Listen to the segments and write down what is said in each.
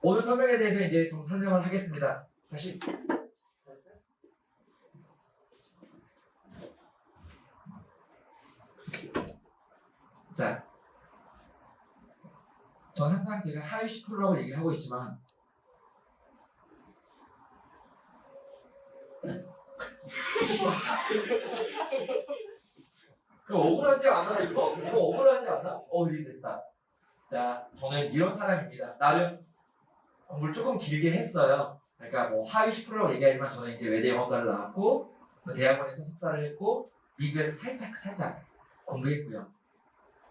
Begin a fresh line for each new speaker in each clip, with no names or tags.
오늘 설명에 대해서 이제 좀 설명을 하겠습니다. 다시. 자, 전 항상 제가 하위 10%라고 얘기를 하고 있지만 그 억울하지 않아? 이거 억울하지 않아? 이제 됐다. 자, 저는 이런 사람입니다. 나름 공부를 조금 길게 했어요. 그러니까 뭐 하위 10%라고 얘기하지만 저는 이제 외대 영어과를 나왔고 대학원에서 석사를 했고 미국에서 살짝 공부했고요.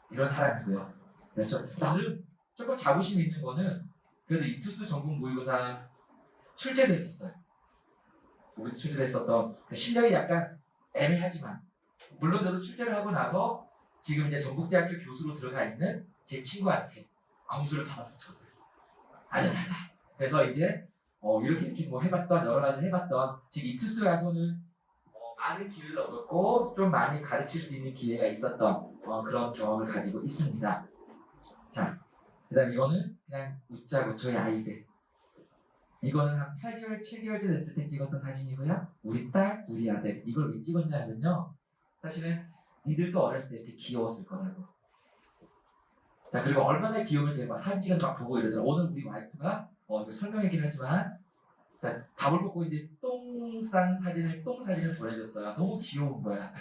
이런 사람이고요. 그렇죠. 나름 조금 자부심 있는 거는 그래도 이투스 전국 모의고사 출제도 했었어요. 우리도 출제도 했었던 실력이 약간 애매하지만 물론 저도 출제를 하고 나서 지금 이제 전국대학교 교수로 들어가 있는 제 친구한테 검수를 받았어. 저도 알려달라. 그래서 이제 이렇게 뭐 해봤던 여러 가지 해봤던 지금 이투스 가서는 많은 기회를 얻었고 좀 많이 가르칠 수 있는 기회가 있었던 그런 경험을 가지고 있습니다. 자, 그다음 이거는 그냥 웃자고 저희 아이들. 이거는 한 8개월, 7개월째 됐을 때 찍었던 사진이고요. 우리 딸, 우리 아들. 이걸 왜 찍었냐면요. 사실은 니들도 어렸을 때 이렇게 귀여웠을 거라고. 자, 그리고 얼마나 귀여우면 제가 막 사진 찍어서 막 보고 이러잖아. 오늘 우리 와이프가 이거 설명이긴 하지만 자, 밥을 먹고 이제 똥 사진을 보내줬어요. 너무 귀여운 거야.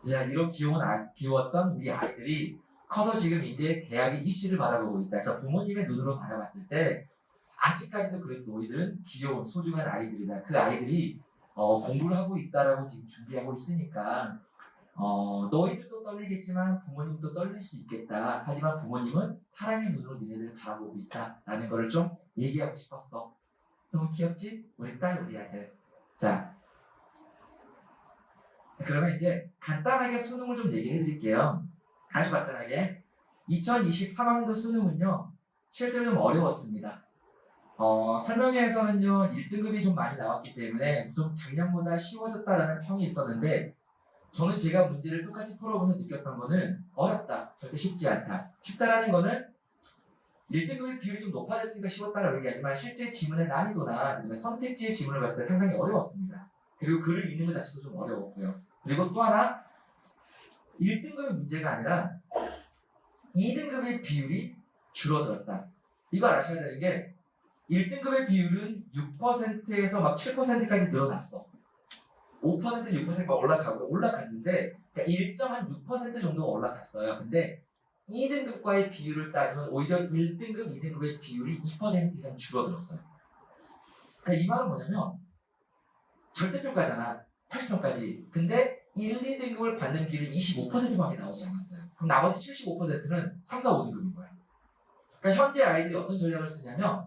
자, 이런 귀여웠던 우리 아이들이 커서 지금 이제 대학에 입시를 바라보고 있다. 그래서 부모님의 눈으로 바라봤을 때 아직까지도 그래도 너희들은 귀여운 소중한 아이들이다. 그 아이들이 공부를 하고 있다라고 지금 준비하고 있으니까 너희들도 떨리겠지만 부모님도 떨릴 수 있겠다. 하지만 부모님은 사랑의 눈으로 니네들을 바라보고 있다라는 걸 좀 얘기하고 싶었어. 너무 귀엽지? 우리 딸, 우리 아들. 자, 그러면 이제 간단하게 수능을 좀 얘기해 드릴게요. 아주 간단하게. 2023학년도 수능은요, 실제로 좀 어려웠습니다. 설명회에서는요, 1등급이 좀 많이 나왔기 때문에 좀 작년보다 쉬워졌다라는 평이 있었는데, 저는 제가 문제를 똑같이 풀어보면서 느꼈던 거는 어렵다. 절대 쉽지 않다. 쉽다라는 거는 1등급의 비율이 좀 높아졌으니까 쉬웠다라고 얘기하지만 실제 지문의 난이도나 선택지의 지문을 봤을 때 상당히 어려웠습니다. 그리고 글을 읽는 것 자체도 좀 어려웠고요. 그리고 또 하나 1등급의 문제가 아니라 2등급의 비율이 줄어들었다. 이걸 아셔야 되는 게 1등급의 비율은 6%에서 막 7%까지 늘어났어. 5%, 6%가 올라갔는데 그러니까 1.6% 정도가 올라갔어요. 근데 2등급과의 비율을 따지면 오히려 1등급, 2등급의 비율이 2% 이상 줄어들었어요. 그러니까 이 말은 뭐냐면 절대평가잖아. 80점까지. 근데 1, 2등급을 받는 비율이 25%밖에 나오지 않았어요. 그럼 나머지 75%는 3, 4, 5등급인 거야. 그러니까 현재 아이들이 어떤 전략을 쓰냐면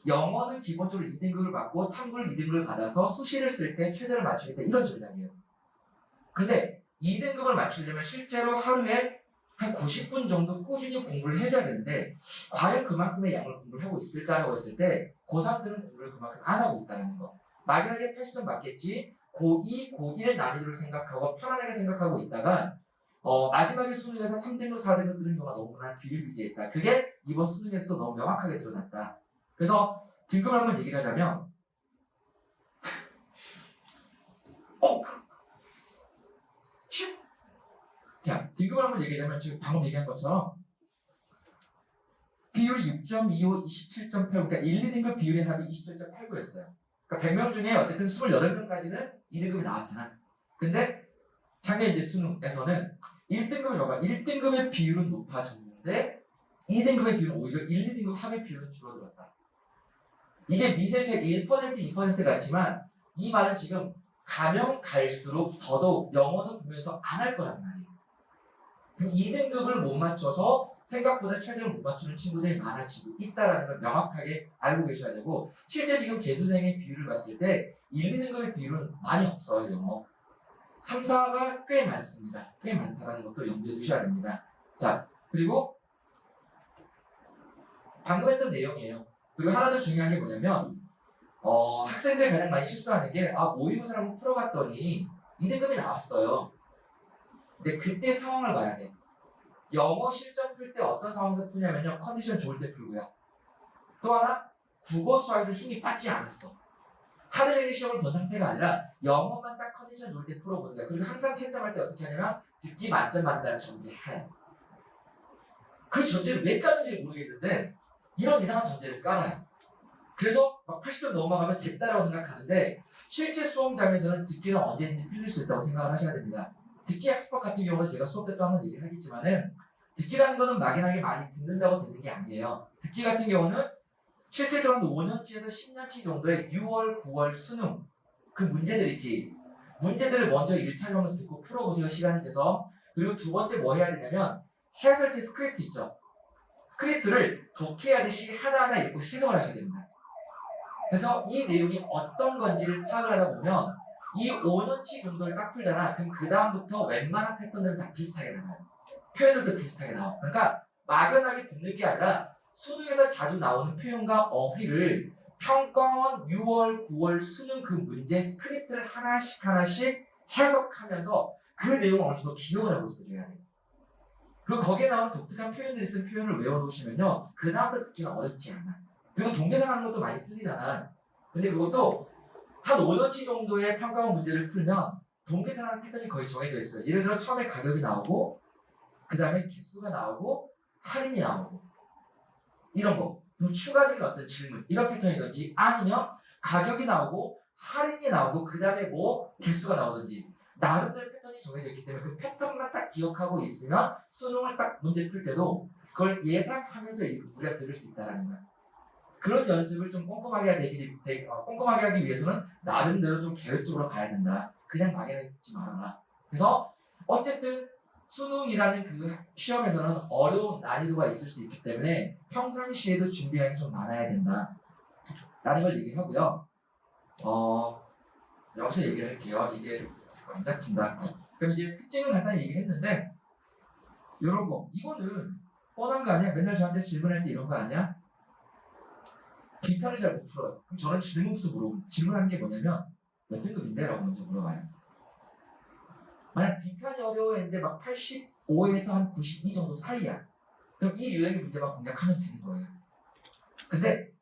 영어는 기본적으로 2등급을 받고 탐구를 2등급을 받아서 수시를 쓸 때 최저를 맞추겠다. 이런 전략이에요. 근데 2등급을 맞추려면 실제로 하루에 한 90분 정도 꾸준히 공부를 해야 되는데 과연 그만큼의 양을 공부를 하고 있을까라고 했을 때 고3들은 공부를 그만큼 안 하고 있다는 거. 막연하게 80점 맞겠지 고2, 고1 난이도를 생각하고 편안하게 생각하고 있다가 마지막에 수능에서 3등급, 4등급 들은 경우가 너무나 비일비재했다. 그게 이번 수능에서도 너무 명확하게 드러났다. 그래서 등급을 한번 얘기를 하자면 자, 등급을 한번 얘기하자면 지금 방금 얘기한 것처럼 비율이 6.25, 27.8, 그러니까 1, 2등급 비율의 합이 27.89였어요. 그러니까 100명 중에 어쨌든 28명까지는 2등급이 나왔잖아. 근데 작년 이제 수능에서는 1등급을 봐봐. 1등급의 비율은 높아졌는데 2등급의 비율은 오히려 1, 2등급 합의 비율은 줄어들었다. 이게 미세체 1%, 2% 같지만 이 말은 지금 가면 갈수록 더더욱 영어는 분명히 더 안 할 거란 말이에요. 그럼 2등급을 못 맞춰서 생각보다 최대를 못 맞추는 친구들이 많아지고 있다는 걸 명확하게 알고 계셔야 되고 실제 지금 재수생의 비율을 봤을 때 1, 2등급의 비율은 많이 없어요. 영어. 3, 4가 꽤 많습니다. 꽤 많다는 것도 염두에 두셔야 됩니다. 자, 그리고 방금 했던 내용이에요. 그리고 하나 더 중요한 게 뭐냐면 학생들이 가장 많이 실수하는 게 모의고사를 한번 풀어봤더니 2등급이 나왔어요. 근데 그때 상황을 봐야 돼. 영어 실전 풀 때 어떤 상황에서 푸냐면요. 컨디션 좋을 때 풀고요. 또 하나 국어 수학에서 힘이 빠지지 않았어. 하루 종일 시험을 본 상태가 아니라 영어만 딱 컨디션 좋을 때 풀어보는 거야. 그리고 항상 채점할 때 어떻게 하냐면 듣기 만점 받는다는 전제하에 그 전제를 왜 까는지 모르겠는데 이런 이상한 전제를 깔아요. 그래서 막 80점 넘어가면 됐다라고 생각하는데 실제 수험장에서는 듣기는 언제든지 틀릴 수 있다고 생각을 하셔야 됩니다. 듣기 학습법 같은 경우는 제가 수업 때 또 한번 얘기를 하겠지만은 듣기라는 거는 막연하게 많이 듣는다고 되는 게 아니에요. 듣기 같은 경우는 실질적으로 5년치에서 10년치 정도의 6월, 9월 수능 그 문제들이지 문제들을 먼저 1차 정도 듣고 풀어보세요. 시간을 내서. 그리고 두 번째 뭐 해야 되냐면 해설지 스크립트 있죠. 스크립트를 독해하듯이 하나하나 읽고 해석을 하셔야 됩니다. 그래서 이 내용이 어떤 건지를 파악을 하다 보면 이 5년치 정도를 딱 풀잖아. 그럼 그 다음부터 웬만한 패턴들은 다 비슷하게 나와요. 표현들도 비슷하게 나와요. 그러니까 막연하게 듣는 게 아니라 수능에서 자주 나오는 표현과 어휘를 평가원 6월, 9월 수능 그 문제 스크립트를 하나씩 해석하면서 그 내용을 어느 정도 기억을 하고 있어줘야 돼요. 그리고 거기에 나오는 독특한 표현들이 있으면 표현을 외워놓으시면요. 그 다음부터 듣기가 어렵지 않아. 그리고 동계산 하는 것도 많이 틀리잖아. 근데 그것도 한 5년치 정도의 평가원 문제를 풀면 동계산 하는 패턴이 거의 정해져 있어요. 예를 들어 처음에 가격이 나오고 그 다음에 개수가 나오고 할인이 나오고 이런 거. 그리고 추가적인 어떤 질문 이런 패턴이든지 아니면 가격이 나오고 할인이 나오고 그 다음에 뭐 개수가 나오든지 나름대로 패턴이 정해져 있기 때문에 그 패턴만 딱 기억하고 있으면 수능을 딱 문제 풀 때도 그걸 예상하면서 우리가 들을 수 있다는 거야. 그런 연습을 좀 꼼꼼하게 하기 위해서는 나름대로 좀 계획적으로 가야 된다. 그냥 막연하게 듣지 말아라. 그래서 어쨌든 수능이라는 그 시험에서는 어려운 난이도가 있을 수 있기 때문에 평상시에도 준비할 게 좀 많아야 된다. 라는 걸 얘기하고요. 여기서 얘기를 할게요. 이게 안 잡힌다. 그럼 이제 특징은 간단히 얘기를 했는데 이런 거 이거는 뻔한 거 아니야? 맨날 저한테 질문할 때 이런 거 아니야? 빈칸을 잘 못 풀어요. 그럼 저는 질문부터 질문하는 게 뭐냐면 몇 등급인데? 라고 먼저 물어봐요. 만약 빈칸이 어려워했는데 막 85에서 한 92 정도 사이야. 그럼 이 유형의 문제만 공략하면 되는 거예요. 근데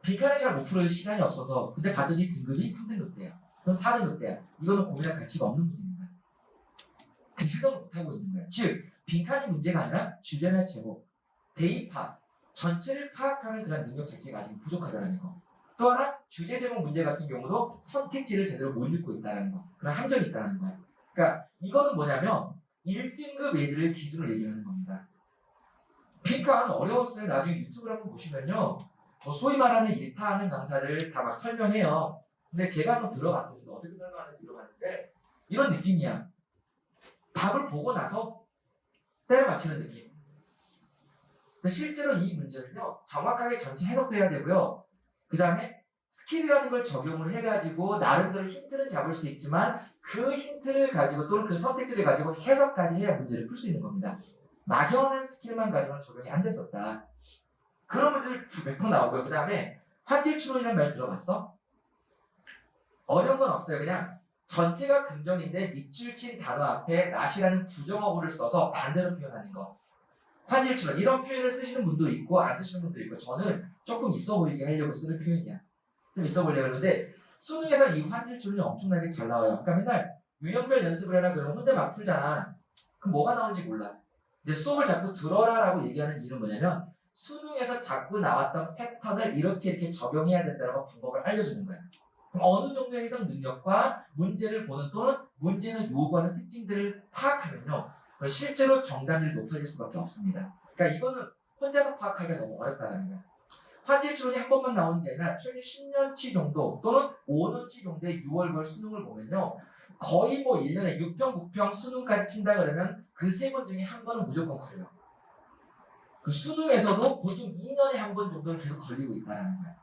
빈칸을 잘 못 풀어요. 시간이 없어서. 근데 봤더니 등급이 3등급대야. 그럼 4등급대야. 이거는 고민할 가치가 없는 문제입니다. 그 해석을 못하고 있는 거야. 즉 빈칸이 문제가 아니라 주제나 제목, 대입파, 전체를 파악하는 그런 능력 자체가 아직 부족하다는 거. 또 하나 주제 제목 문제 같은 경우도 선택지를 제대로 못 읽고 있다는 거. 그런 함정이 있다는 거야. 그러니까 이거는 뭐냐면 1등급 애들을 기준으로 얘기하는 겁니다. 빈칸 어려웠으면 나중에 유튜브를 한번 보시면요. 뭐 소위 말하는 일타하는 강사를 다 막 설명해요. 근데 제가 한번 들어봤어요. 어떻게 설명하는지 들어봤는데 이런 느낌이야. 답을 보고 나서 때려 맞히는 느낌. 실제로 이 문제는요. 정확하게 전체 해석돼야 되고요. 그 다음에 스킬이라는 걸 적용을 해가지고 나름대로 힌트는 잡을 수 있지만 그 힌트를 가지고 또는 그 선택지를 가지고 해석까지 해야 문제를 풀 수 있는 겁니다. 막연한 스킬만 가지고는 적용이 안 됐었다. 그런 문제를 몇 번 나오고요. 그 다음에 화질추론이라는 말 들어봤어? 어려운 건 없어요. 그냥 전체가 긍정인데 밑줄 친 단어 앞에 not이라는 부정어구를 써서 반대로 표현하는 거. 화질추론 이런 표현을 쓰시는 분도 있고 안 쓰시는 분도 있고 저는 조금 있어 보이게 하려고 쓰는 표현이야. 좀 있어 보려고 하는데 수능에서 이 화질추론이 엄청나게 잘 나와요. 그러니까 맨날 유형별 연습을 해라 그러면 혼자 막 풀잖아. 그럼 뭐가 나오는지 몰라. 근데 수업을 자꾸 들어라라고 얘기하는 이유는 뭐냐면 수능에서 자꾸 나왔던 패턴을 이렇게 적용해야 된다고 방법을 알려주는 거야. 그럼 어느 정도의 해석 능력과 문제를 보는 또는 문제에서 요구하는 특징들을 파악하면요. 실제로 정답률이 높아질 수밖에 없습니다. 그러니까 이거는 혼자서 파악하기가 너무 어렵다는 거야. 화질추론이 한 번만 나오는 게 아니라 최대 10년치 정도 또는 5년치 정도의 6월별 수능을 보면요. 거의 뭐 1년에 6평, 9평 수능까지 친다 그러면 그 세 번 중에 한 번은 무조건 걸려. 그 수능에서도 보통 2년에 한 번 정도는 계속 걸리고 있다는 거야.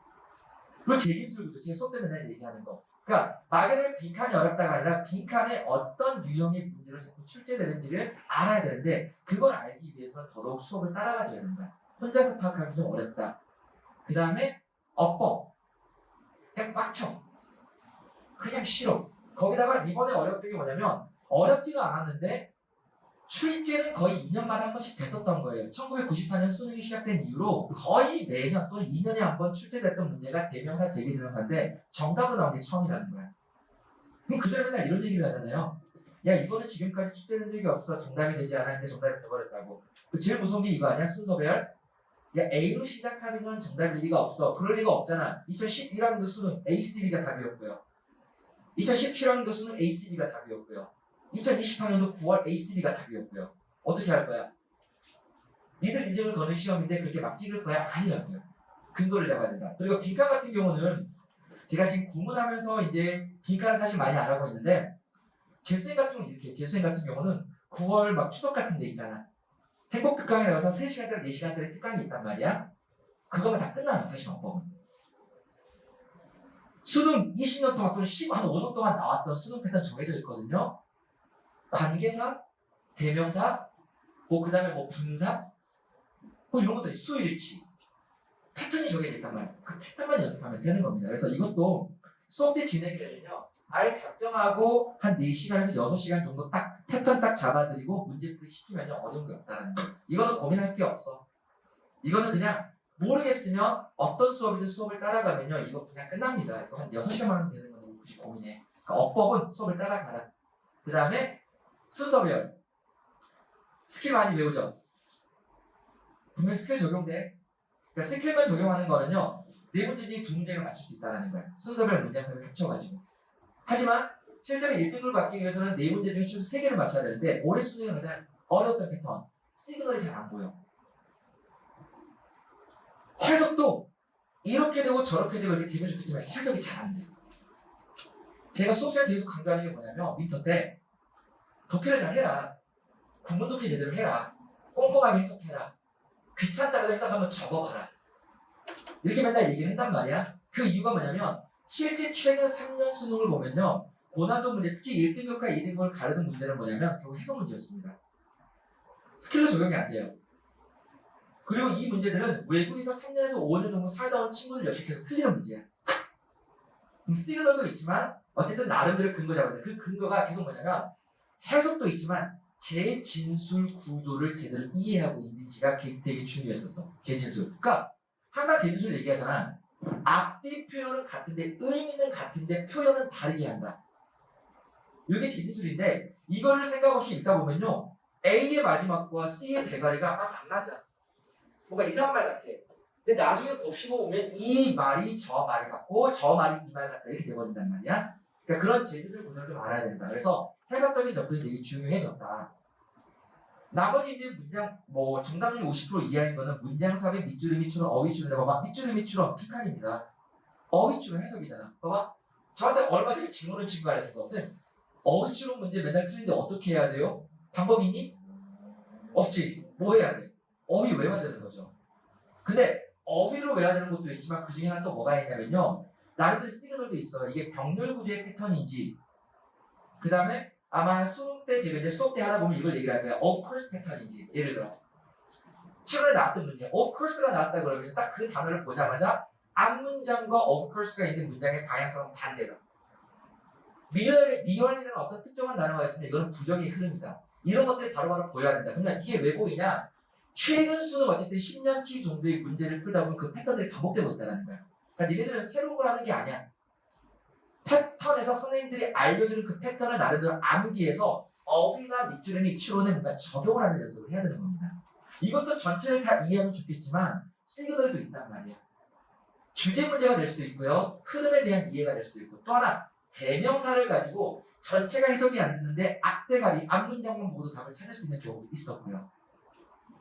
그리고 재진술도 제 수업 때 맨날 얘기하는 거. 그러니까 막연히 빈칸이 어렵다가 아니라 빈칸에 어떤 유형의 문제로 자꾸 출제되는지를 알아야 되는데 그걸 알기 위해서는 더더욱 수업을 따라가줘야 된다. 혼자서 파악하기 좀 어렵다. 그 다음에 어법. 그냥 빡쳐. 그냥 싫어. 거기다가 이번에 어렵던 게 뭐냐면 어렵지가 않았는데 출제는 거의 2년마다 한 번씩 됐었던 거예요. 1994년 수능이 시작된 이후로 거의 매년 또는 2년에 한 번 출제됐던 문제가 대명사, 제기대명사인데 정답으로 나온 게 처음이라는 거야. 그럼 그들 맨날 이런 얘기를 하잖아요. 야, 이거는 지금까지 출제된 적이 없어. 정답이 되지 않았는데 정답이 돼버렸다고. 제일 무서운 게 이거 아니야? 순서배열? 야, A로 시작하는 건 정답일 리가 없어. 그럴 리가 없잖아. 2011학년도 수능 ACB가 답이었고요. 2017학년도 수능 ACB가 답이었고요. 2020학년도 9월 ACB가 답이었고요. 어떻게 할 거야? 니들 인생을 거는 시험인데 그렇게 막 찍을 거야? 아니라고요. 근거를 잡아야 된다. 그리고 빈칸 같은 경우는 제가 지금 구문하면서 이제 빈칸을 사실 많이 안 하고 있는데 재수생 같은 경우는 이렇게 재수생 같은 경우는 9월 막 추석 같은 데 있잖아. 행복 특강이라고 해서 3시간짜리 4시간짜리 특강이 있단 말이야. 그거면 다 끝나요. 사실 원법은. 수능 20년 동안 또는 15년 동안 나왔던 수능 패턴 정해져 있거든요. 관계사, 대명사, 그 다음에 분사, 이런 것들이 수일치 패턴이 정해져 있단 말이에요. 그 패턴만 연습하면 되는 겁니다. 그래서 이것도 수업 때 진행이 되면요. 아예 작정하고 한 4시간에서 6시간 정도 딱 패턴 딱 잡아드리고 문제풀이 시키면 어려운 게 없다는 거예요. 이거는 고민할 게 없어. 이거는 그냥 모르겠으면 어떤 수업이든 수업을 따라가면요. 이거 그냥 끝납니다. 이거 한 6시간만 하면 되는 건데 굳이 고민해. 그러니까 어법은 수업을 따라가라. 그 다음에 순서별. 스킬 많이 배우죠? 분명 스킬 적용돼. 그러니까 스킬만 적용하는 거는요. 4문제 중에 2문제를 맞출 수 있다는 거야. 순서별 문장들을 합쳐가지고. 하지만 실제로 1등을 받기 위해서는 4문제 중에 최소 3개를 맞춰야 되는데 올해 수능은 가장 어려웠던 패턴. 시그널이 잘 안 보여. 해석도 이렇게 되고 저렇게 되고 이렇게 되면 좋겠지만 해석이 잘 안 돼요. 제가 수업 시간에 계속 강조하는 게 뭐냐면 윈터 때 독해를 잘 해라. 국문 독해 제대로 해라. 꼼꼼하게 해석해라. 귀찮다고 해석하면 적어봐라. 이렇게 맨날 얘기를 한단 말이야. 그 이유가 뭐냐면 실제 최근 3년 수능을 보면요. 고난도 문제, 특히 1등급과 2등급을 가르는 문제는 뭐냐면 결국 해석 문제였습니다. 스킬로 적용이 안 돼요. 그리고 이 문제들은 외국에서 3년에서 5년 정도 살다 온 친구들 역시 계속 틀리는 문제야. 시그널도 있지만 어쨌든 나름대로 근거 잡아야 돼. 그 근거가 계속 뭐냐면 해석도 있지만 재진술 구조를 제대로 이해하고 있는지가 되게 중요했었어. 재진술. 그러니까 항상 재진술 얘기하잖아. 앞뒤 표현은 같은데 의미는 같은데 표현은 다르게 한다. 이게 재진술인데 이거를 생각 없이 읽다 보면요. A의 마지막과 C의 대가리가 막 안 맞아. 뭔가 이상한 말 같아. 근데 나중에 곱씹어 보면 이 말이 저 말 같고 저 말이 이 말 같다 이렇게 돼버린단 말이야. 그러니까 그런 재진술 구조를 좀 알아야 된다. 그래서 해석적인 접근이 되게 중요해졌다. 나머지 이제 문장 정답률 50% 이하인 거는 문장삽입, 밑줄음이 추론, 어휘 추론. 봐봐, 밑줄음이 추론 픽칸입니다. 어휘 추론 해석이잖아. 봐봐, 저한테 얼마 전에 질문을 친구가 했어. 선생님, 어휘 추론 문제 맨날 틀리는데 어떻게 해야 돼요? 방법이 있니? 없지. 뭐 해야 돼? 어휘 외워야 되는 거죠. 근데 어휘로 외워야 되는 것도 있지만 그 중에 하나 또 뭐가 있냐면요. 나름대로 시그널도 있어. 이게 병렬 구조의 패턴인지, 그 다음에 아마 수능 때 제가 이제 수업 때 하다 보면 이걸 얘기를 할 거예요. of course 패턴인지. 예를 들어 최근에 나왔던 문제 of course가 나왔다 그러면 딱 그 단어를 보자마자 앞 문장과 of course가 있는 문장의 방향성은 반대다. 리얼이라는 어떤 특정한 단어가 있으면 이거는 부정의 흐름이다. 이런 것들이 바로바로 보여야 된다. 그러면 이게 왜 보이냐? 최근 수능 어쨌든 10년치 정도의 문제를 풀다 보면 그 패턴들이 반복되고 있다는 거야. 그러니까 니네들은 새로운 걸 하는 게 아니야. 패턴에서 선생님들이 알려주는 그 패턴을 나름대로 암기해서 어휘나 밑줄음이 추론에 뭔가 적용을 하는 연습을 해야 되는 겁니다. 이것도 전체를 다 이해하면 좋겠지만 시그널도 있단 말이야. 주제 문제가 될 수도 있고요. 흐름에 대한 이해가 될 수도 있고 또 하나 대명사를 가지고 전체가 해석이 안 됐는데 앞대가리, 앞문장만 보고도 답을 찾을 수 있는 경우도 있었고요.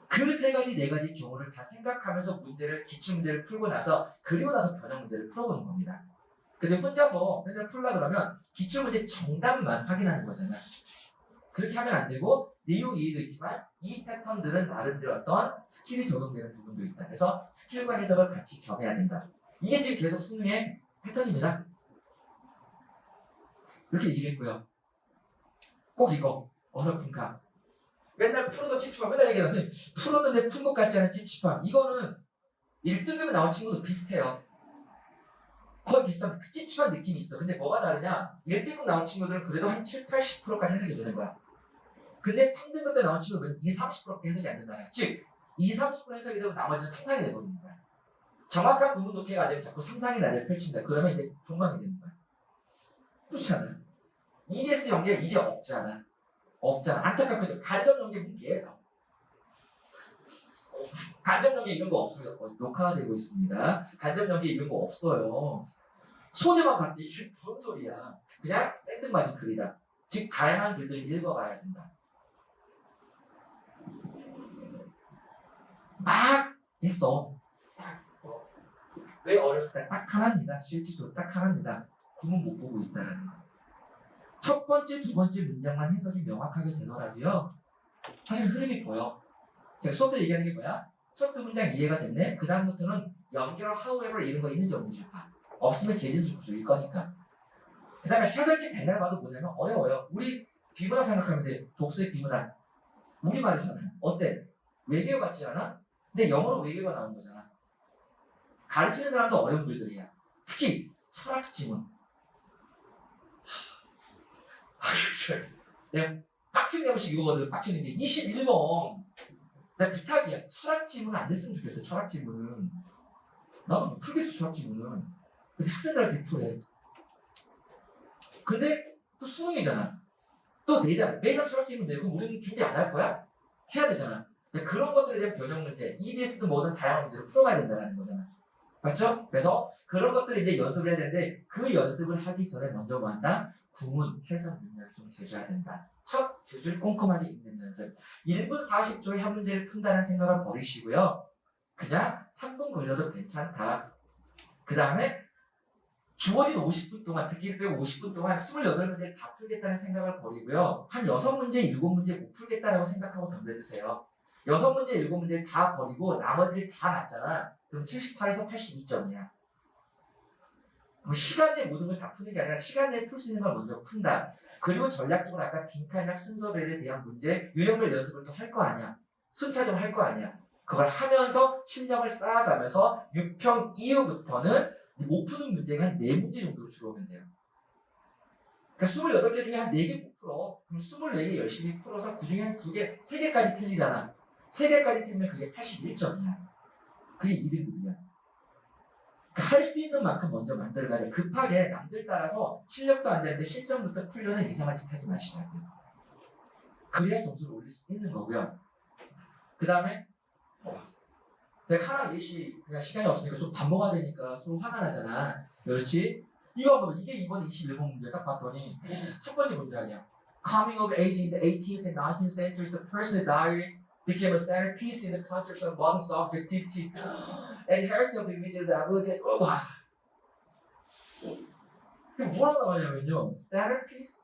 그 3가지, 4가지 경우를 다 생각하면서 기출문제를 풀고 나서 그리고 나서 변형 문제를 풀어보는 겁니다. 근데 혼자서 맨날 풀라 그러면 기출문제 정답만 확인하는 거잖아. 그렇게 하면 안 되고 내용 이해도 있지만 이 패턴들은 나름대로 어떤 스킬이 적용되는 부분도 있다. 그래서 스킬과 해석을 같이 겸해야 된다. 이게 지금 계속 수능의 패턴입니다. 이렇게 얘기했고요. 꼭 이거 어설픈가. 맨날 풀어도 찝찝함. 맨날 얘기해요. 선생님 풀었는데 푼 것 같지 않은 찝찝함. 이거는 1등급에 나온 친구도 비슷해요. 거의 비슷한 그 찝찝한 느낌이 있어. 근데 뭐가 다르냐? 1등급 나온 친구들은 그래도 한 7, 80%까지 해석이 되는 거야. 근데 3등급 때 나온 친구는 30%밖에 해석이 안 된다는 거야. 즉 30% 해석이 되고 나머지는 상상이 되버리는 거야. 정확한 구분 독해가 안 되면 자꾸 상상의 나래를 펼친다. 그러면 이제 종방이 되는 거야. 그렇지 않아요? EBS 연계 이제 없잖아. 안타깝게도 간접 연계 문제예요. 간접 연계 이런 거 없습니다. 녹화가 되고 있습니다. 간접 연계 이런 거 없어요. 소재만 갖고 이게 무슨 소리야. 그냥 생뚱맞은 글이다. 즉 다양한 글들을 읽어봐야 된다. 막 했어. 왜 어렸을 때 딱 하나입니다. 실질적으로 딱 하나입니다. 구분 못 보고 있다는 거. 첫 번째, 두 번째 문장만 해석이 명확하게 되더라도요. 사실 흐름이 보여. 제가 수업 때 얘기하는 게 뭐야? 첫 두 문장 이해가 됐네. 그 다음부터는 연결, however 이런 거 있는지 없는지 봐. 없으면 재진술 구조일 거니까. 그 다음에 해설지 맨날 봐도 뭐냐면 어려워요. 우리 비문학 생각하면 돼. 독서의 비문학. 우리말이잖아. 어때? 외계어 같지 않아? 근데 영어로 외계어가 나온 거잖아. 가르치는 사람도 어려운 글들이야. 특히 철학 지문. 내가 빡치는 형식 이거거든. 빡치는 게 21번. 나 부탁이야. 철학 지문은 안 됐으면 좋겠어. 철학 지문은. 나도 못 풀겠어. 철학 지문은. 근데 학생들한테 풀해. 근데 또 수능이잖아. 또 내잖아. 매년 철학 지문 내고 우리는 준비 안 할 거야? 해야 되잖아. 그런 것들에 대한 변형 문제, EBS든 뭐든 다양한 문제를 풀어가야 된다는 거잖아. 맞죠? 그래서 그런 것들을 이제 연습을 해야 되는데 그 연습을 하기 전에 먼저 뭐 한다? 구문, 해석 능력을 좀 제조해야 된다. 첫, 두 줄 꼼꼼하게 읽는 연습. 1분 40초에 한 문제를 푼다는 생각을 버리시고요. 그냥 3분 걸려도 괜찮다. 그 다음에 주어진 50분 동안, 듣기를 빼고 50분 동안 28문제를 다 풀겠다는 생각을 버리고요. 한 6문제, 7문제 못 풀겠다라고 생각하고 덤벼드세요. 6문제, 7문제를 다 버리고 나머지를 다 맞잖아. 그럼 78에서 82점이야. 시간 내에 모든 걸 다 푸는 게 아니라 시간 내에 풀 수 있는 걸 먼저 푼다. 그리고 전략적으로 아까 빈칸이나 순서별에 대한 문제, 유형별 연습을 또 할 거 아니야. 순차적으로 할 거 아니야. 그걸 하면서 실력을 쌓아가면서 6평 이후부터는 못 푸는 문제가 한 4문제 정도로 줄어오면 돼요. 그러니까 28개 중에 한 4개 못 풀어. 그럼 24개 열심히 풀어서 그 중에 한 2개, 3개까지 틀리잖아. 3개까지 틀리면 그게 81점이야. 그게 2등급이야. 할 수 있는 만큼 먼저 만들어가야 급하게 남들 따라서 실력도 안 되는데 실전부터 풀려는 이상한 짓 하지 마시자고요. 그래야 점수를 올릴 수 있는 거고요. 그 다음에 내가 하나 예시 그냥 시간이 없으니까 좀 반복해야 되니까 서로 화가 나잖아. 그렇지? 이거 뭐 이게 이번 21번 문제 딱 봤더니 첫 번째 문제 아니야. Coming of age in the 18th and 19th centuries, the personal diary became a standard piece in the concepts of modern subjectivity and heritage of images that will get 와. 그게 뭐라고 나와냐면요. standard piece,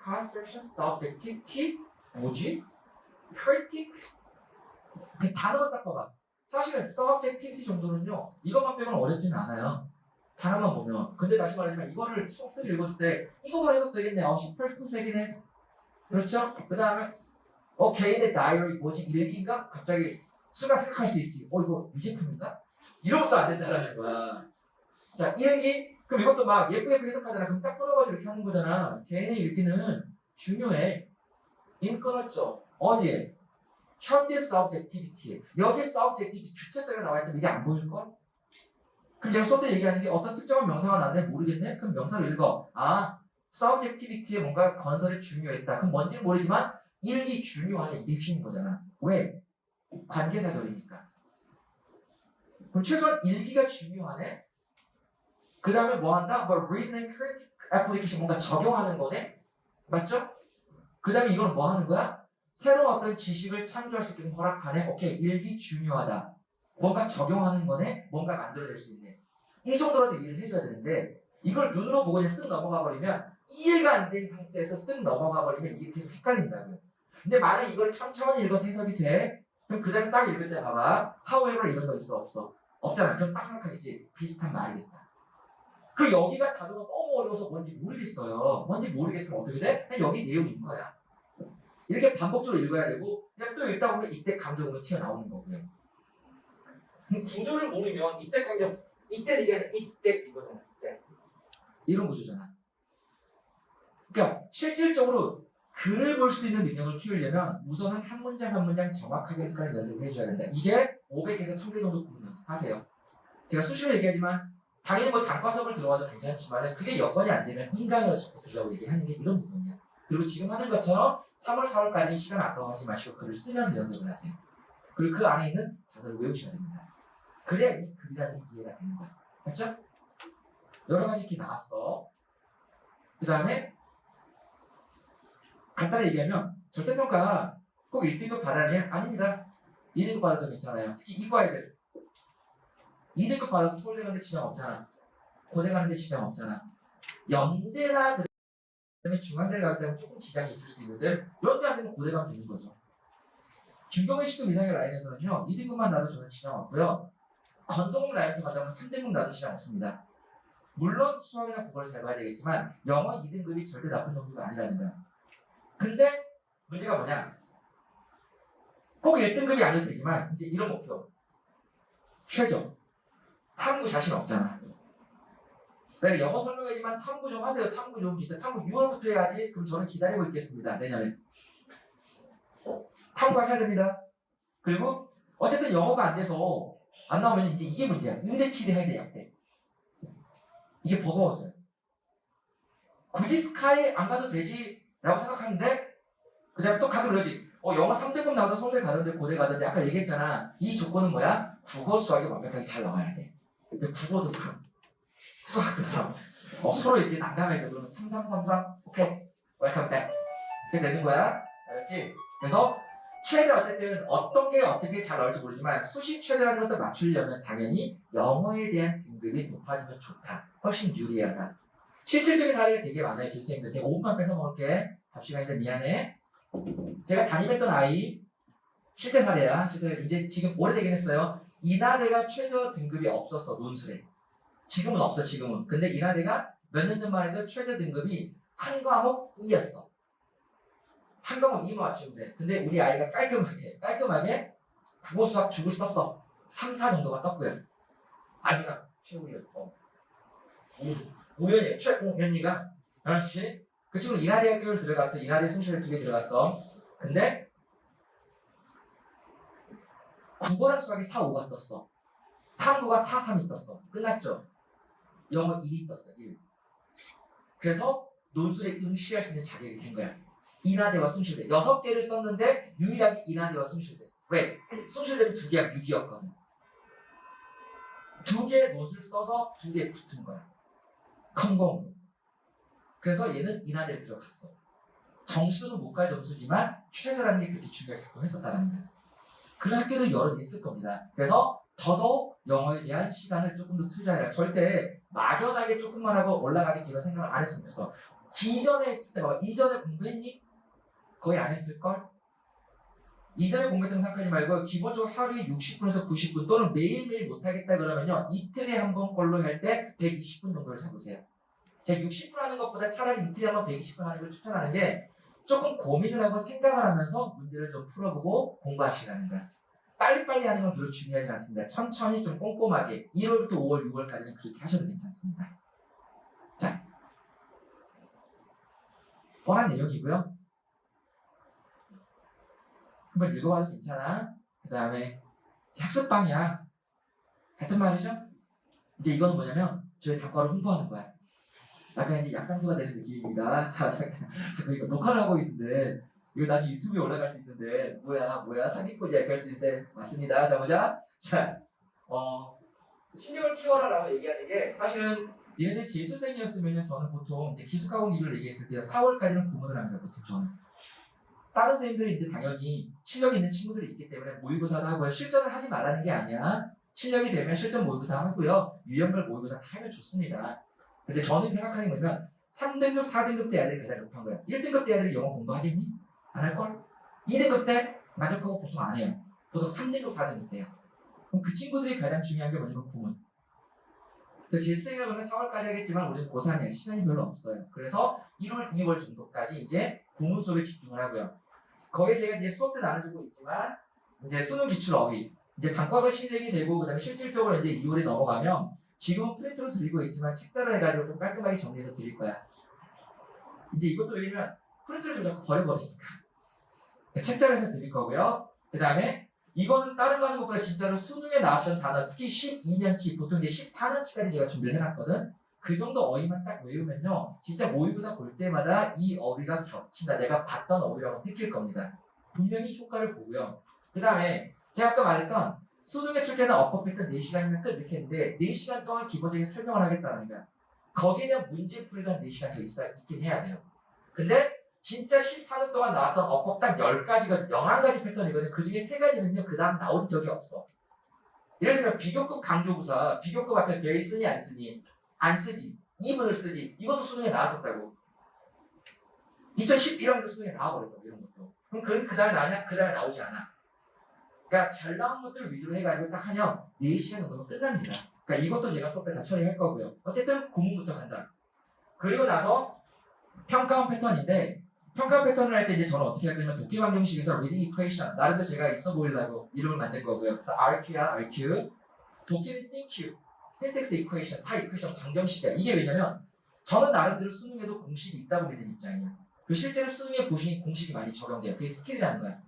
conception, subjectivity 뭐지? heritage 그 단어만 딱 봐봐. 사실은 subjectivity 정도는요. 이것만 빼고는 어렵지는 않아요. 단어만 보면. 근데 다시 말하지만 이거를 수업을 읽었을 때 이거만 해도 되겠네. 18분색이네. 그렇죠? 그 다음에 개인의 다이어리 뭐지? 일기인가? 갑자기 순간 생각할 수 있지. 이거 유제품인가? 이런 것도 안 된다라는 거야. 자, 일기. 그럼 이것도 막 예쁘게 해석하잖아. 그럼 딱 끊어가지고 이렇게 하는 거잖아. 개인의 일기는 중요해. 임 끊었죠. 어디에? 현대 subjectivity. 여기 subjectivity 주체성이 나와있지만 이게 안 보일걸? 그럼 제가 수업 때 얘기하는 게 어떤 특정한 명사가 나왔는데 모르겠네? 그럼 명사를 읽어. subjectivity에 뭔가 건설이 중요했다. 그럼 뭔지는 모르지만 일기 중요하네. 이게 핵심인 거잖아. 왜? 관계사절이니까. 그럼 최소한 일기가 중요하네? 그 다음에 뭐 한다? 뭐 reasoning critic application 뭔가 적용하는 거네? 맞죠? 그 다음에 이건 뭐 하는 거야? 새로운 어떤 지식을 창조할 수 있게 허락하네? 오케이. 일기 중요하다. 뭔가 적용하는 거네? 뭔가 만들어낼 수 있네. 이 정도라도 이해를 해줘야 되는데 이걸 눈으로 보고 그냥 쓱 넘어가 버리면 이해가 안 된 상태에서 쓱 넘어가 버리면 이게 계속 헷갈린다고요. 근데 만약 이걸 천천히 읽어서 해석이 돼? 그럼 그 다음에 딱 읽을 때 봐봐. however 이런 거 있어? 없어? 없잖아. 그럼 딱 생각하겠지. 비슷한 말이겠다. 그리고 여기가 단어가 너무 어려워서 뭔지 모르겠어요. 뭔지 모르겠으면 어떻게 돼? 그냥 여기 내용인 거야. 이렇게 반복적으로 읽어야 되고 그냥 또 읽다 보면 이때 감정으로 튀어나오는 거고요. 구조를 모르면 이때 감정 이때 얘기하는 이때 이거잖아. 이때 이런 구조잖아. 그러니까 실질적으로 글을 볼 수 있는 능력을 키우려면 우선은 한 문장 한 문장 정확하게 해석하는 연습을 해줘야 된다. 이게 500에서 1000개 정도 구문 연습하세요. 제가 수시로 얘기하지만 당연히 뭐 단과 수업을 들어와도 괜찮지만 그게 여건이 안 되면 인강으로 들으라고 얘기하는 게 이런 부분이야. 그리고 지금 하는 것처럼 3월, 4월까지 시간 아까워하지 마시고 글을 쓰면서 연습을 하세요. 그리고 그 안에 있는 단어를 외우셔야 됩니다. 그래야 이 글이라는 게 이해가 되는 거야. 맞죠? 여러 가지 이렇게 나왔어. 그 다음에 간단히 얘기하면 절대평가 꼭 1등급 받아야 돼? 아닙니다. 2등급 받아도 괜찮아요. 특히 이과애들 2등급 받아도 서울대 가는데 지장 없잖아. 고대 가는데 지장 없잖아. 연대나 그 다음에 중앙대를 가기 때문에 조금 지장이 있을 수 있는데 연대 안 되면 고대 가면 되는 거죠. 김경일 10급 이상의 라인에서는요 2등급만 나도 저는 지장 없고요. 건동급 라인부터 가다 보면 3등급 나도 지장 없습니다. 물론 수학이나 국어를 잘 봐야 되겠지만 영어 2등급이 절대 나쁜 정도가 아니라는 거야. 근데 문제가 뭐냐? 꼭 1등급이 아니어도 되지만 이제 이런 목표. 최저. 탐구 자신 없잖아. 내가 영어 설명하지만 탐구 좀 하세요. 탐구 좀 진짜 탐구 6월부터 해야지. 그럼 저는 기다리고 있겠습니다. 내년에. 탐구하셔야 됩니다. 그리고 어쨌든 영어가 안 돼서 안 나오면 이제 이게 문제야. 응대치대 해야 돼, 약대. 이게 버거워져요. 굳이 스카이 안 가도 되지 라고 생각하는데 그 다음에 또 가끔 그러지. 영어 3등급 나와도 서울대 가던데 고대 가던데 아까 얘기했잖아. 이 조건은 뭐야? 국어 수학이 완벽하게 잘 나와야 돼. 근데 국어도 3, 수학도 3. 서로 이렇게 난감해져. 그러면 3, 3, 3, 3 오케이 웰컴 백 이렇게 되는 거야. 알았지? 그래서 최대 어쨌든 어떤 게 어떻게 잘 나올지 모르지만 수시 최대라는 것도 맞추려면 당연히 영어에 대한 등급이 높아지면 좋다. 훨씬 유리하다. 실질적인 사례가 되게 많아요. 질생들. 제가 5분만 뺏어 먹을게. 답시간인데 미안해. 제가 담임했던 아이 실제 사례야. 실제 이제 지금 오래되긴 했어요. 이나대가 최저 등급이 없었어. 논술에. 지금은 없어. 지금은. 근데 이나대가 몇 년 전만 해도 최저 등급이 한 과목 2였어. 한 과목 2만 맞추면 돼. 근데 우리 아이가 깔끔하게 국어 수학 죽을 썼어. 3, 4 정도가 떴고요. 아이가 최고였고. 우연이에요. 최고현이가. 그렇지. 그 친구는 인하대학교를 들어갔어. 인하대 숭실에 2개 들어갔어. 근데 국어랑 수학이 4, 5가 떴어. 탐구가 4, 3이 떴어. 끝났죠. 영어 1이 떴어. 1. 그래서 논술에 응시할 수 있는 자격이 된 거야. 인하대와 숭실대. 6개를 썼는데 유일하게 인하대와 숭실대. 왜? 숭실대는 2개가 6이었거든. 2개 논술 써서 2개 붙은 거야. 컨공으로. 그래서 얘는 인하대를 들어갔어. 점수는 못 갈 점수지만 최저라는 게 그렇게 중요하다고 했었다는 거예요. 그런 학교도 여러 개 있을 겁니다. 그래서 더더욱 영어에 대한 시간을 조금 더 투자해라. 절대 막연하게 조금만 하고 올라가게 제가 생각을 안 했으면 좋겠어. 이전에 공부했니? 거의 안 했을걸? 이전에 공부했던 거 생각하지 말고 기본적으로 하루에 60분에서 90분 또는 매일매일 못하겠다 그러면요. 이틀에 한 번 걸로 할 때 120분 정도를 잡으세요. 제가 60분 하는 것보다 차라리 이틀에 한 번 120분 하는 걸 추천하는 게 조금 고민을 하고 생각을 하면서 문제를 좀 풀어보고 공부하시라는 거야. 빨리빨리 하는 건 별로 중요하지 않습니다. 천천히 좀 꼼꼼하게 1월부터 5월, 6월까지는 그렇게 하셔도 괜찮습니다. 자, 뻔한 내용이고요. 한번 읽어봐도 괜찮아. 그 다음에 학습 방향 같은 말이죠. 이제 이건 뭐냐면 저희 단과를 홍보하는 거야. 약간 이제 약장수가 되는 느낌입니다. 자, 이거 녹화를 하고 있는데 이거 나중에 유튜브에 올라갈 수 있는데 뭐야 사기꾼이야 이렇게 할 수 있는데 맞습니다. 자 보자. 자, 신경을 키워라라고 얘기하는 게 사실은 얘네들 재수생이었으면 저는 보통 이제 기숙학원 기준을 얘기했을 때 4월까지는 구문을 합니다. 보통 저는. 다른 선생님들이 이제 당연히 실력이 있는 친구들이 있기 때문에 모의고사도 하고요. 실전을 하지 말라는 게 아니야. 실력이 되면 실전 모의고사 하고요. 유형별 모의고사 다 하면 좋습니다. 근데 저는 생각하는 게 뭐냐면 3등급, 4등급 때 애들이 가장 급한 거야. 1등급 때 애들이 영어 공부하겠니? 안 할걸? 2등급 때 만족하고 보통 안 해요. 보통 3등급, 4등급 때요. 그럼 그 친구들이 가장 중요한 게 뭐냐면 구문. 재수생이라 그러면 4월까지 하겠지만 우리는 고3이야. 시간이 별로 없어요. 그래서 1월, 2월 정도까지 이제 구문 수업에 집중을 하고요. 거기에 제가 이제 수업 때 나눠주고 있지만 이제 수능 기출 어휘, 이제 단과가 실행이 되고 그다음에 실질적으로 이제 2월에 넘어가면 지금은 프린트로 드리고 있지만 책자로 해가지고 좀 깔끔하게 정리해서 드릴 거야. 이제 이것도 왜냐면 프린트를 좀 자꾸 버려버리니까. 책자를 해서 드릴 거고요. 그 다음에 이거는 다른 거 하는 것보다 진짜로 수능에 나왔던 단어, 특히 12년치, 보통 이제 14년치까지 제가 준비를 해놨거든. 그 정도 어휘만 딱 외우면요, 진짜 모의고사 볼 때마다 이 어휘가 겹친다, 내가 봤던 어휘라고 느낄 겁니다. 분명히 효과를 보고요. 그 다음에 제가 아까 말했던 수능에 출제는 어법 패턴 4시간이면 끝 이렇게 했는데 4시간 동안 기본적인 설명을 하겠다는 거야. 거기에 대한 문제풀이도 한 4시간 더 있긴 해야 돼요. 근데 진짜 14년 동안 나왔던 어법 딱 10가지가 11가지 패턴이거든요. 그 중에 3가지는요, 그 다음 나온 적이 없어. 예를 들면 비교급 강조부사, 비교급 앞에 very 쓰니 안 쓰니? 안 쓰지. 이분을 쓰지. 이것도 수능에 나왔었다고. 2011년도 수능에 나와버렸다고, 이런 것도. 그럼 그 다음에 나오냐? 그 다음에 나오지 않아. 그러니까 잘 나온 것들 위주로 해가지고 딱 하면 4시간 정도면 끝납니다. 그러니까 이것도 제가 수업 때 다 처리할 거고요. 어쨌든 구문부터 간다. 그리고 나서 평가원 패턴인데, 평가 패턴을 할 때 이제 저는 어떻게 할 거냐면 독해 방정식에서 reading equation, 나름대로 제가 있어 보이려고 이름을 만들 거고요. 그래서 RQ야, RQ. 독해는 CQ, syntax equation, 다 equation 방정식이야. 이게 왜냐면 저는 나름대로 수능에도 공식이 있다고 믿는 입장이에요. 그 실제로 수능에 보시는 공식이 많이 적용돼요. 그게 스킬이라는 거야.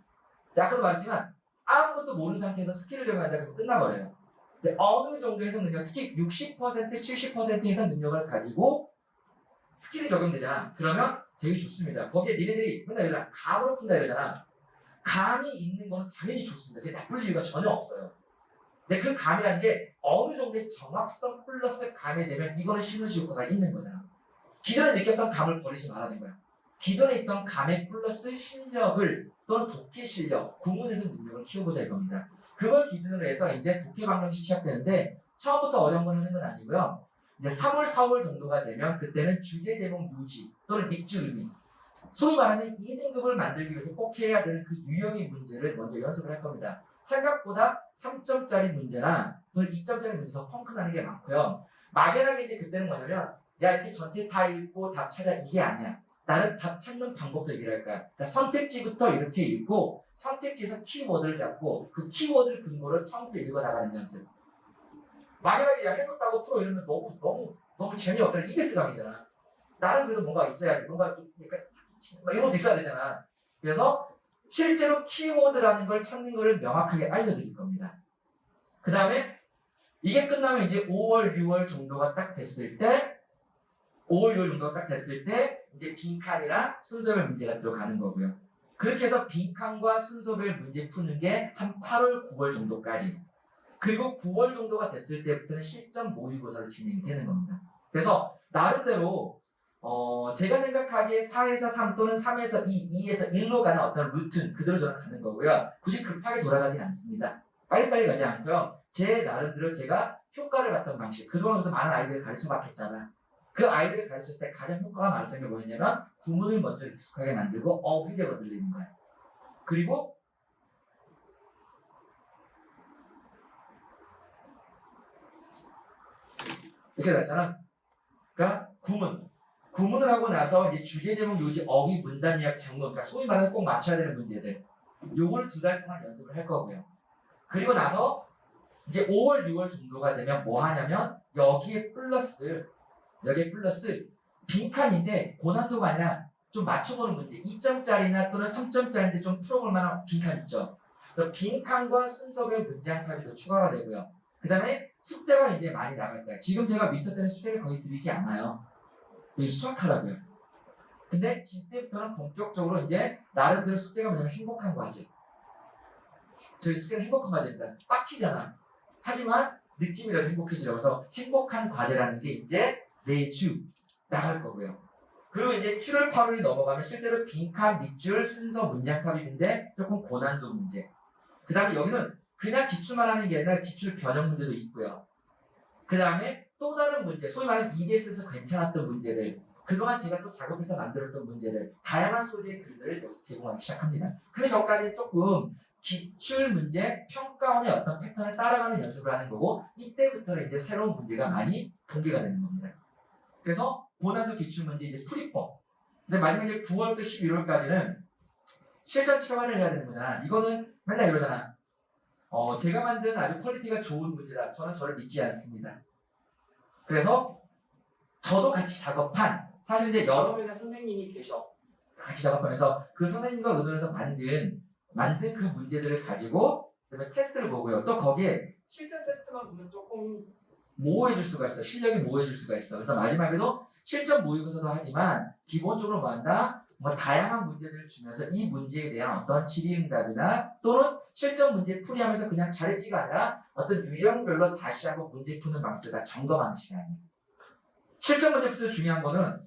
아까도 말했지만 아무것도 모르는 상태에서 스킬을 적용한다 그러면 끝나버려요. 근데 어느 정도 해석 능력, 특히 60%, 70% 해석 능력을 가지고 스킬이 적용되잖아. 그러면 되게 좋습니다. 거기에 니네들이 맨날 이러잖아. 감으로 푼다 이러잖아. 감이 있는 거는 당연히 좋습니다. 그게 나쁠 이유가 전혀 없어요. 근데 그 감이라는 게 어느 정도의 정확성 플러스 감이 되면 이거는 시너지 효과가 있는 거잖아. 기존에 느꼈던 감을 버리지 말라는 거야. 기존에 있던 감의 플러스 실력을 또는 독해 실력, 구문해석 능력을 키워보자 이겁니다. 그걸 기준으로 해서 이제 독해 방정식 시작되는데 처음부터 어려운 걸 하는 건 아니고요. 이제 3월, 4월 정도가 되면 그때는 주제 제목 유지 또는 밑줄 의미, 소위 말하는 2등급을 만들기 위해서 꼭 해야 되는 그 유형의 문제를 먼저 연습을 할 겁니다. 생각보다 3점짜리 문제나 또는 2점짜리 문제에서 펑크 나는 게 많고요. 막연하게 이제 그때는 뭐냐면 야 이렇게 전체 다 읽고 답 찾아 이게 아니야. 나는 답 찾는 방법도 얘기를 할 거야. 그러니까 선택지부터 이렇게 읽고 선택지에서 키워드를 잡고 그 키워드를 근거로 처음부터 읽어나가는 연습. 막연하게 야 해석 따고 풀어 이러면 너무 재미없다. 이게스감이잖아. 나는 그래도 뭔가 있어야지. 뭔가 약간 이런 것도 있어야 되잖아. 그래서 실제로 키워드라는 걸 찾는 것을 명확하게 알려드릴 겁니다. 그 다음에 이게 끝나면 이제 5월, 6월 정도가 딱 됐을 때 5월, 6월 정도가 딱 됐을 때 이제 빈칸이랑 순서별 문제가 들어가는 거고요. 그렇게 해서 빈칸과 순서별 문제 푸는 게 한 8월, 9월 정도까지. 그리고 9월 정도가 됐을 때부터는 실전 모의고사로 진행이 되는 겁니다. 그래서 나름대로 제가 생각하기에 4에서 3 또는 3에서 2, 2에서 1로 가는 어떤 루트는 그대로 저는 가는 거고요. 굳이 급하게 돌아가진 않습니다. 빨리빨리 가지 않고요. 제 나름대로 제가 효과를 봤던 방식, 그동안도 많은 아이들을 가르쳐 봤겠잖아. 그 아이들을 가르쳤을 때 가장 효과가 많았던 게 뭐였냐면 구문을 먼저 익숙하게 만들고 어휘를 건드리는 거야. 그리고 이렇게 됐잖아. 그러니까 구문을 하고 나서 이제 주제 제목 요지 어휘 문단 요약 장문, 그러니까 소위 말하는 꼭 맞춰야 되는 문제들, 요걸 2달 동안 연습을 할 거고요. 그리고 나서 이제 5월, 6월 정도가 되면 뭐 하냐면 여기에 플러스 빈칸인데 고난도가 아니라 좀 맞춰보는 문제, 2점짜리나 또는 3점짜리인데 좀 풀어볼 만한 빈칸 있죠. 그래서 빈칸과 순서별 문장 삽입도 추가가 되고요. 그 다음에 숙제가 이제 많이 나갈 거예요. 지금 제가 미터 때는 숙제를 거의 드리지 않아요. 수학하라고요. 근데 이때부터는 본격적으로 이제 나름대로 숙제가 뭐냐면 행복한 과제. 저희 숙제는 행복한 과제입니다. 빡치잖아. 하지만 느낌이라도 행복해지라고 해서 행복한 과제라는 게 이제 매주 나갈 거고요. 그리고 이제 7월, 8월이 넘어가면 실제로 빈칸, 밑줄, 순서, 문장 삽입인데 조금 고난도 문제. 그 다음에 여기는 그냥 기출만 하는 게 아니라 기출 변형 문제도 있고요. 그 다음에 또 다른 문제, 소위 말하는 EBS에서 괜찮았던 문제들, 그동안 제가 또 작업해서 만들었던 문제들, 다양한 소리의 글들을 제공하기 시작합니다. 그 전까지는 조금 기출 문제, 평가원의 어떤 패턴을 따라가는 연습을 하는 거고, 이때부터는 이제 새로운 문제가 많이 공개가 되는 겁니다. 그래서 고난도 기출 문제 이제 풀이법. 근데 마지막 이제 9월부터 11월까지는 실전 체화를 해야 되는 거잖아. 이거는 맨날 이러잖아. 제가 만든 아주 퀄리티가 좋은 문제다. 저는 저를 믿지 않습니다. 그래서 저도 같이 작업한, 사실 이제 여러 명의 선생님이 계셔. 같이 작업하면서 그 선생님과 의논해서 만든 그 문제들을 가지고 그다음에 테스트를 보고요. 또 거기에 실전 테스트만 보면 조금 모호해질 수가 있어. 실력이 모호해질 수가 있어. 그래서 마지막에도 실전 모의고사도 하지만 기본적으로 뭐한다? 뭐 다양한 문제들을 주면서 이 문제에 대한 어떤 질의응답이나 또는 실전 문제 풀이하면서 그냥 잘했지가 아니라 어떤 유형별로 다시 한번 문제 푸는 방식을 다 점검하는 시간이에요. 실전 문제 풀이 중요한 거는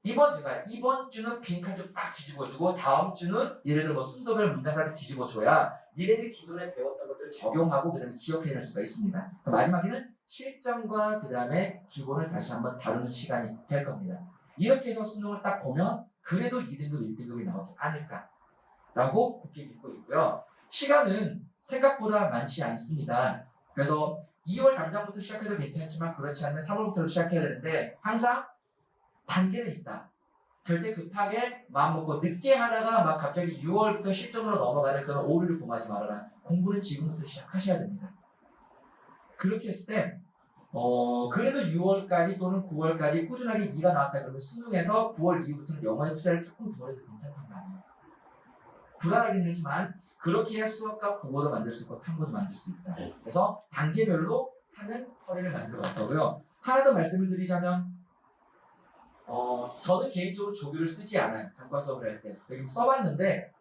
이번 주는 빈칸 좀 딱 뒤집어주고 다음 주는 예를 들어 뭐 순서별 문장까지 뒤집어줘야 니네들이 기존에 배웠던 것들을 적용하고 그 다음에 기억해낼 수가 있습니다. 마지막에는 실전과 그 다음에 기본을 다시 한번 다루는 시간이 될 겁니다. 이렇게 해서 수능을 딱 보면 그래도 2등급, 1등급이 나오지 않을까라고 그렇게 믿고 있고요. 시간은 생각보다 많지 않습니다. 그래서 2월 당장부터 시작해도 괜찮지만 그렇지 않으면 3월부터 시작해야 되는데 항상 단계는 있다. 절대 급하게 마음먹고 늦게 하다가 막 갑자기 6월부터 실전으로 넘어가는 그런 오류를 범하지 말아라. 공부는 지금부터 시작하셔야 됩니다. 그렇게 했을 때 그래도 6월까지 또는 9월까지 꾸준하게 2가 나왔다 그러면 수능에서 9월 이후부터는 영어에 투자를 조금 덜 해도 괜찮단 말이에요. 불안하긴 하지만 그렇게 해야 수학과 국어도 만들 수 있고 탐구도 만들 수 있다. 그래서 단계별로 하는 허리를 만들어 갈 거고요. 하나 더 말씀을 드리자면 저는 개인적으로 조교를 쓰지 않아요. 단과 수업을 할 때. 지금 써봤는데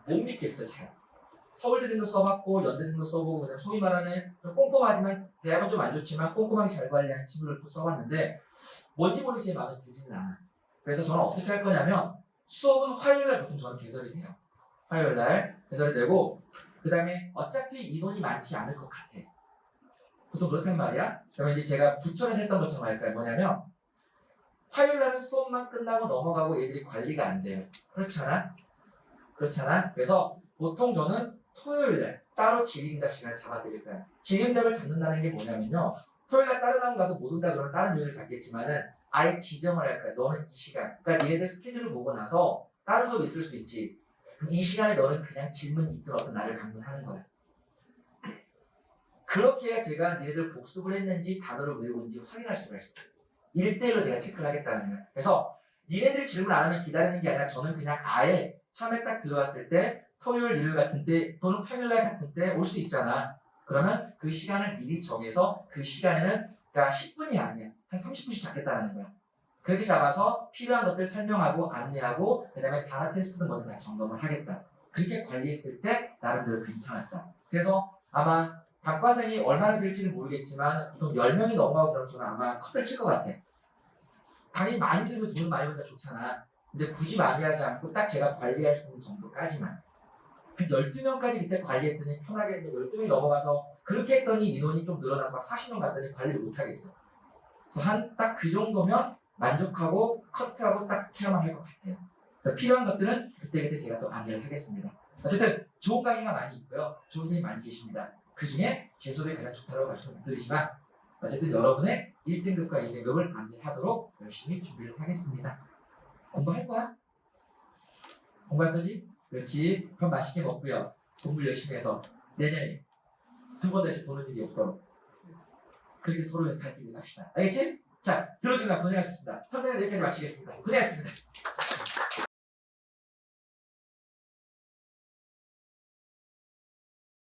못 믿겠어요. 잘. 서울대생도 써봤고 연대생도 써보고 그냥 소위 말하는 좀 꼼꼼하지만 대학은 좀 안 좋지만 꼼꼼하게 잘 관리하는 친구를 또 써봤는데 뭔지 모르게 제 마음에 들지는 않아요. 그래서 저는 어떻게 할 거냐면 수업은 화요일날 보통 저는 개설이 돼요. 화요일날 개설이 되고 그 다음에 어차피 인원이 많지 않을 것 같아. 보통 그렇단 말이야. 그러면 이제 제가 부천에서 했던 것처럼 할까요? 뭐냐면 화요일날은 수업만 끝나고 넘어가고 얘들이 관리가 안 돼요. 그렇잖아? 그래서 보통 저는 토요일날 따로 질의응답 시간을 잡아드릴 거예요. 질의응답을 잡는다는 게 뭐냐면요. 토요일날 다른 학원 가서 못 온다 그러면 다른 요일을 잡겠지만은 아예 지정을 할 거야. 너는 이 시간. 그러니까 니네들 스케줄을 보고 나서 다른 수업 있을 수 있지. 이 시간에 너는 그냥 질문 있든 어떤 나를 방문하는 거야. 그렇게 해야 제가 니네들 복습을 했는지 단어를 외우는지 확인할 수가 있어요. 1대1로 제가 체크를 하겠다는 거예요. 그래서 니네들 질문 안 하면 기다리는 게 아니라 저는 그냥 아예 처음에 딱 들어왔을 때 토요일, 일요일 같은 때 또는 평일날 같은 때 올 수 있잖아. 그러면 그 시간을 미리 정해서 그 시간에는 그러니까 10분이 아니야. 한 30분씩 잡겠다는 거야. 그렇게 잡아서 필요한 것들 설명하고 안내하고 그 다음에 단어 테스트는 모두 다 점검을 하겠다. 그렇게 관리했을 때 나름대로 괜찮았다. 그래서 아마 단과생이 얼마나 들지는 모르겠지만 보통 10명이 넘어가고 그러면 저는 아마 컷을 칠 것 같아. 당연히 많이 들면 돈을 많이 벌다 좋잖아. 근데 굳이 많이 하지 않고 딱 제가 관리할 수 있는 정도까지만. 12명까지 그때 관리했더니 편하게 했는데 12명이 넘어가서 그렇게 했더니 인원이 좀 늘어나서 막 40명 갔더니 관리를 못하겠어. 그래서 한 딱 그 정도면 만족하고 커트하고 딱 케어만 할 것 같아요. 그래서 필요한 것들은 그때그때 제가 또 안내를 하겠습니다. 어쨌든 좋은 강의가 많이 있고요. 좋은 선생님이 많이 계십니다. 그 중에 제 수업이 가장 좋다고 말씀드리지만 어쨌든 여러분의 1등급과 2등급을 안내하도록 열심히 준비를 하겠습니다. 공부할 거야? 공부할 거지? 그렇지. 밥 맛있게 먹고요. 공부 열심히 해서 내년에 2번 다시 보는 일이 없도록 그렇게 서로의 갈 길을 갑시다. 알겠지? 자, 들어주느라 고생하셨습니다. 설명을 여기까지 마치겠습니다. 고생하셨습니다.